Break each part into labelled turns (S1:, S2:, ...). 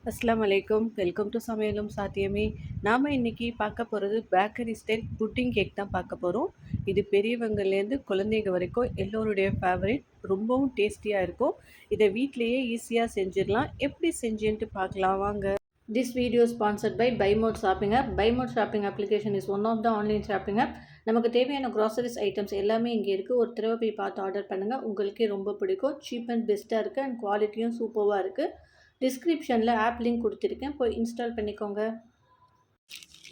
S1: அஸ்ஸலாமு அலைக்கும். Welcome to சமையலும் சாத்தியமே. நாம் இன்றைக்கி பார்க்க போகிறது பேக்கரி ஸ்டைல் புட்டிங் கேக் தான் பார்க்க போகிறோம். இது பெரியவங்கலேருந்து குழந்தைங்க வரைக்கும் எல்லோருடைய ஃபேவரட். ரொம்பவும் டேஸ்டியாக இருக்கும். இதை வீட்டிலையே ஈஸியாக செஞ்சிடலாம். எப்படி செஞ்சுன்ட்டு பார்க்கலாம் வாங்க. This video is sponsored by Buymode Shopping App. Buymode Shopping application is one of the online shopping app. நமக்கு தேவையான க்ராசரிஸ் ஐட்டம்ஸ் எல்லாமே இங்கே இருக்குது. ஒரு தடவை போய் பார்த்து ஆர்டர் பண்ணுங்கள். உங்களுக்கே ரொம்ப பிடிக்கும். சீப் அண்ட் பெஸ்ட்டாக இருக்குது அண்ட் குவாலிட்டியும் சூப்பராக இருக்குது. டிஸ்கிரிப்ஷனில் ஆப் லிங்க் கொடுத்துருக்கேன், போய் இன்ஸ்டால் பண்ணிக்கோங்க.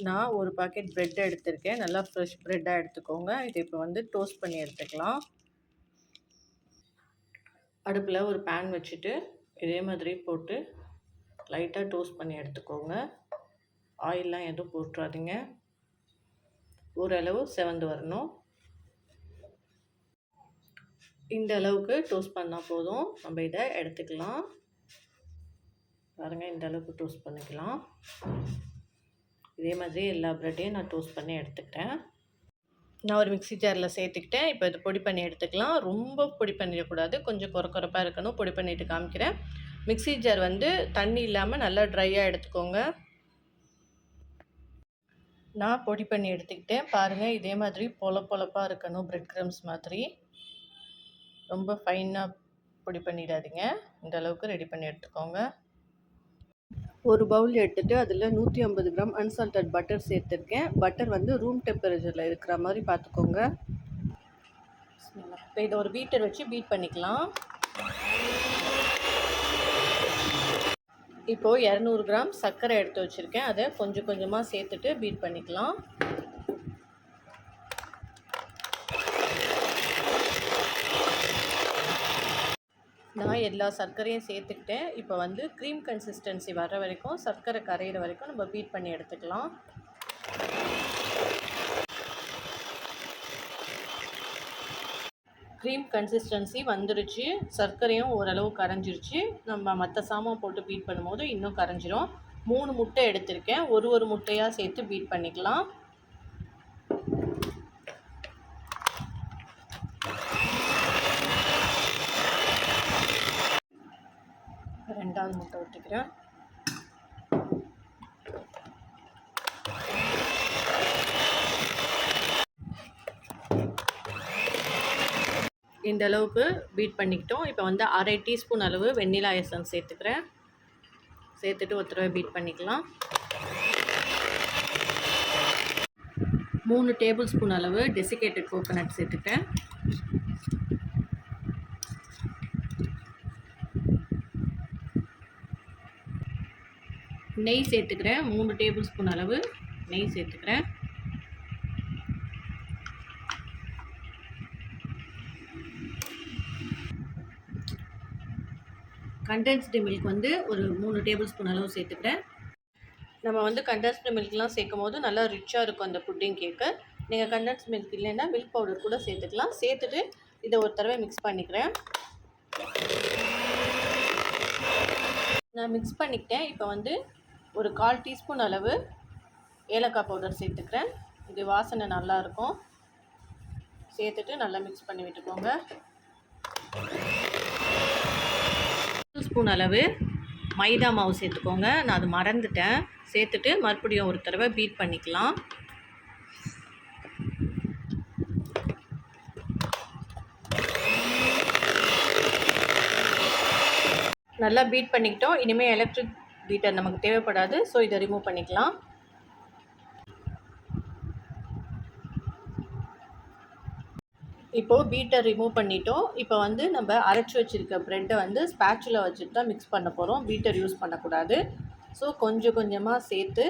S1: நான் ஒரு பாக்கெட் ப்ரெட் எடுத்திருக்கேன். நல்லா ஃப்ரெஷ் ப்ரெட்டாக எடுத்துக்கோங்க. இது இப்போ டோஸ்ட் பண்ணி எடுத்துக்கலாம். அடுப்பில் ஒரு பேன் வச்சுட்டு இதே மாதிரி போட்டு லைட்டாக டோஸ்ட் பண்ணி எடுத்துக்கோங்க. ஆயிலெலாம் எதுவும் போட்டுறாதீங்க. ஓரளவு செவந்து வரணும். இந்த அளவுக்கு டோஸ்ட் பண்ணால் போதும். நம்ம இதை எடுத்துக்கலாம். பாருங்கள், இந்த அளவுக்கு டோஸ்ட் பண்ணிக்கலாம். இதே மாதிரி எல்லா ப்ரெட்டையும் நான் டோஸ்ட் பண்ணி எடுத்துக்கிறேன். நான் ஒரு மிக்ஸி ஜாரில் சேர்த்துக்கிட்டேன். இப்போ இது பொடி பண்ணி எடுத்துக்கலாம். ரொம்ப பொடி பண்ணிடக்கூடாது, கொஞ்சம் குறப்பாக இருக்கணும். பொடி பண்ணிவிட்டு காமிக்கிறேன். மிக்ஸி ஜார் தண்ணி இல்லாமல் நல்லா ட்ரையாக எடுத்துக்கோங்க. நான் பொடி பண்ணி எடுத்துக்கிட்டேன். பாருங்கள், இதே மாதிரி பொலப்பாக இருக்கணும். பிரெட் க்ரம்ஸ் மாதிரி ரொம்ப ஃபைனாக பொடி பண்ணிடாதீங்க. இந்த அளவுக்கு ரெடி பண்ணி எடுத்துக்கோங்க. ஒரு பவுல் எடுத்துகிட்டு அதில் 150 கிராம் அன்சால்டட் பட்டர் சேர்த்துருக்கேன். பட்டர் ரூம் டெம்பரேச்சரில் இருக்கிற மாதிரி பார்த்துக்கோங்க. இப்போ இதை ஒரு பீட்டர் வச்சு பீட் பண்ணிக்கலாம். இப்போது 200 கிராம் சர்க்கரை எடுத்து வச்சுருக்கேன். அதை கொஞ்சம் கொஞ்சமாக சேர்த்துட்டு பீட் பண்ணிக்கலாம். நான் எல்லா சர்க்கரையும் சேர்த்துக்கிட்டேன். இப்போ க்ரீம் கன்சிஸ்டன்சி வர்ற வரைக்கும், சர்க்கரை கரையிற வரைக்கும் நம்ம பீட் பண்ணி எடுத்துக்கலாம். க்ரீம் கன்சிஸ்டன்சி வந்துருச்சு. சர்க்கரையும் ஓரளவு கரைஞ்சிருச்சு. நம்ம மற்ற சாமான் போட்டு பீட் பண்ணும்போது இன்னும் கரைஞ்சிரும். 3 முட்டை எடுத்திருக்கேன். ஒரு முட்டையாக சேர்த்து பீட் பண்ணிக்கலாம். ரெண்டாவது முட்டை ஊற்றிக்கிறேன். இந்த அளவுக்கு பீட் பண்ணிக்கிட்டோம். இப்போ அரை டீஸ்பூன் அளவு வெண்ணிலா எசன்ஸ் சேர்த்துக்கிறேன். சேர்த்துட்டு ஒரு தடவை பீட் பண்ணிக்கலாம். 3 டேபிள் ஸ்பூன் அளவு டெசிகேட்டட் கோகோனட் சேர்த்துக்கிறேன். நெய் சேர்த்துக்கிறேன். 3 டேபிள் ஸ்பூன் அளவு நெய் சேர்த்துக்கிறேன். கண்டென்ஸ்டு மில்க் ஒரு 3 டேபிள் ஸ்பூன் அளவு சேர்த்துக்கிறேன். நம்ம கண்டென்ஸ்டு மில்க்லாம் சேர்க்கும் போது நல்லா ரிச்சாக இருக்கும் அந்த புட்டிங் கேக்கு. நீங்கள் கண்டென்ஸ்டு மில்க் இல்லைன்னா மில்க் பவுடர் கூட சேர்த்துக்கலாம். சேர்த்துட்டு இதை ஒரு தடவை மிக்ஸ் பண்ணிக்கிறேன். நான் மிக்ஸ் பண்ணிக்கிட்டேன். இப்போ ஒரு 1/4 டீஸ்பூன் அளவு ஏலக்காய் பவுடர் சேர்த்துக்கிறேன். இது வாசனை நல்லாயிருக்கும். சேர்த்துட்டு நல்லா மிக்ஸ் பண்ணி விட்டுக்கோங்க. 2 ஸ்பூன் அளவு மைதா மாவு சேர்த்துக்கோங்க. நான் அது மறந்துட்டேன். சேர்த்துட்டு மறுபடியும் ஒரு தடவை பீட் பண்ணிக்கலாம். நல்லா பீட் பண்ணிக்கிட்டோம். இனிமேல் எலக்ட்ரிக் பீட்டர் நமக்கு தேவைப்படாது. ஸோ இதை ரிமூவ் பண்ணிக்கலாம். இப்போது பீட்டர் ரிமூவ் பண்ணிட்டோம். இப்போ நம்ம அரைச்சி வச்சுருக்க ப்ரெட்டை ஸ்பேச்சுலா வச்சுட்டு தான் மிக்ஸ் பண்ண போகிறோம். பீட்டர் யூஸ் பண்ணக்கூடாது. ஸோ கொஞ்சம் கொஞ்சமாக சேர்த்து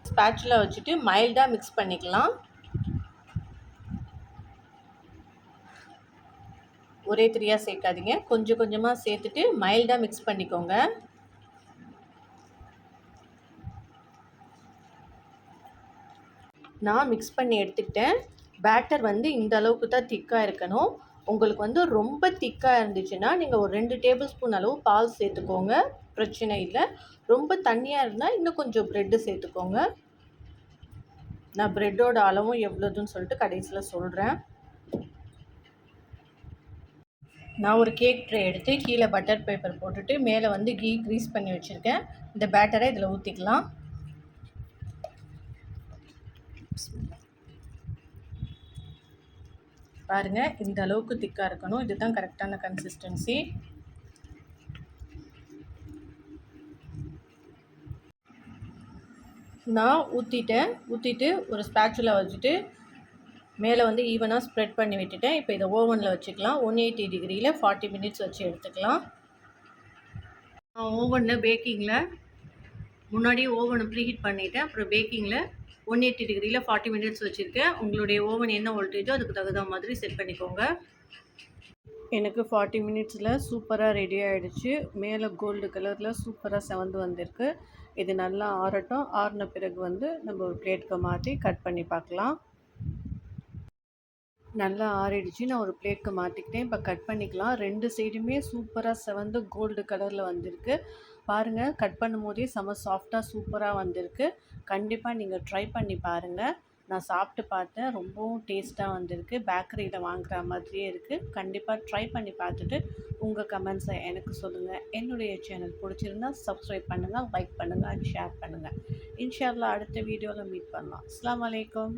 S1: ஸ்பேச்சுலா வச்சுட்டு மைல்டாக மிக்ஸ் பண்ணிக்கலாம். ஒரே திரியாக சேர்க்காதீங்க. கொஞ்சம் கொஞ்சமாக சேர்த்துட்டு மைல்டாக மிக்ஸ் பண்ணிக்கோங்க. நான் மிக்ஸ் பண்ணி எடுத்துக்கிட்டேன். பேட்டர் இந்த அளவுக்கு தான் திக்காக இருக்கணும். உங்களுக்கு ரொம்ப திக்காக இருந்துச்சுன்னா நீங்கள் ஒரு 2 டேபிள் ஸ்பூன் அளவு பால் சேர்த்துக்கோங்க, பிரச்சனை இல்லை. ரொம்ப தண்ணியாக இருந்தால் இன்னும் கொஞ்சம் ப்ரெட்டு சேர்த்துக்கோங்க. நான் ப்ரெட்டோட அளவும் எவ்வளோதுன்னு சொல்லிட்டு கடைசியில் சொல்கிறேன். நான் ஒரு கேக் ட்ரே எடுத்து கீழே பட்டர் பேப்பர் போட்டுட்டு மேலே வந்து கீ க்ரீஸ் பண்ணி வச்சுருக்கேன். இந்த பேட்டரை இதில் ஊற்றிக்கலாம். பாருங்கள், இந்த அளவுக்கு திக்காக இருக்கணும். இதுதான் கரெக்டான கன்சிஸ்டன்சி. நான் ஊற்றிட்டு ஒரு ஸ்பேச்சுலா வச்சுட்டு மேலே வந்து ஈவனாக ஸ்ப்ரெட் பண்ணி விட்டுட்டேன். இப்போ இதை ஓவனில் வச்சுக்கலாம். 180 டிகிரியில் 40 மினிட்ஸ் வச்சு எடுத்துக்கலாம். நான் ஓவனில் பேக்கிங்கில் முன்னாடியே ஓவனை ப்ரீஹீட் பண்ணிவிட்டேன். அப்புறம் பேக்கிங்கில் 180 டிகிரியில் 40 மினிட்ஸ் வச்சுருக்கேன். உங்களுடைய ஓவன் என்ன வோல்டேஜோ அதுக்கு தகுந்த மாதிரி செட் பண்ணிக்கோங்க. எனக்கு 40 மினிட்ஸில் சூப்பராக ரெடி ஆகிடுச்சு. மேலே கோல்டு கலரில் சூப்பராக செவந்து வந்திருக்கு. இது நல்லா ஆறட்டும். ஆறின பிறகு வந்து நம்ம ஒரு பிளேட்டுக்கு மாற்றி கட் பண்ணி பார்க்கலாம். நல்லா ஆறிடுச்சு. நான் ஒரு பிளேட்க்கு மாற்றிக்கிட்டேன். இப்போ கட் பண்ணிக்கலாம். 2 சைடுமே சூப்பராக செவந்து கோல்டு கலரில் வந்திருக்கு. பாருங்கள், கட் பண்ணும்போதே செம சாஃப்டாக சூப்பராக வந்திருக்கு. கண்டிப்பாக நீங்கள் ட்ரை பண்ணி பாருங்கள். நான் சாப்பிட்டு பார்த்தேன். ரொம்பவும் டேஸ்ட்டாக வந்திருக்கு. பேக்கரியில் வாங்குகிற மாதிரியே இருக்குது. கண்டிப்பாக ட்ரை பண்ணி பார்த்துட்டு உங்கள் கமெண்ட்ஸை எனக்கு சொல்லுங்கள். என்னுடைய சேனல் பிடிச்சிருந்தா சப்ஸ்கிரைப் பண்ணுங்கள், லைக் பண்ணுங்கள் அண்ட் ஷேர் பண்ணுங்கள். இன்ஷா அல்லாஹ் அடுத்த வீடியோவில் மீட் பண்ணலாம். அஸ்ஸலாமு அலைக்கும்.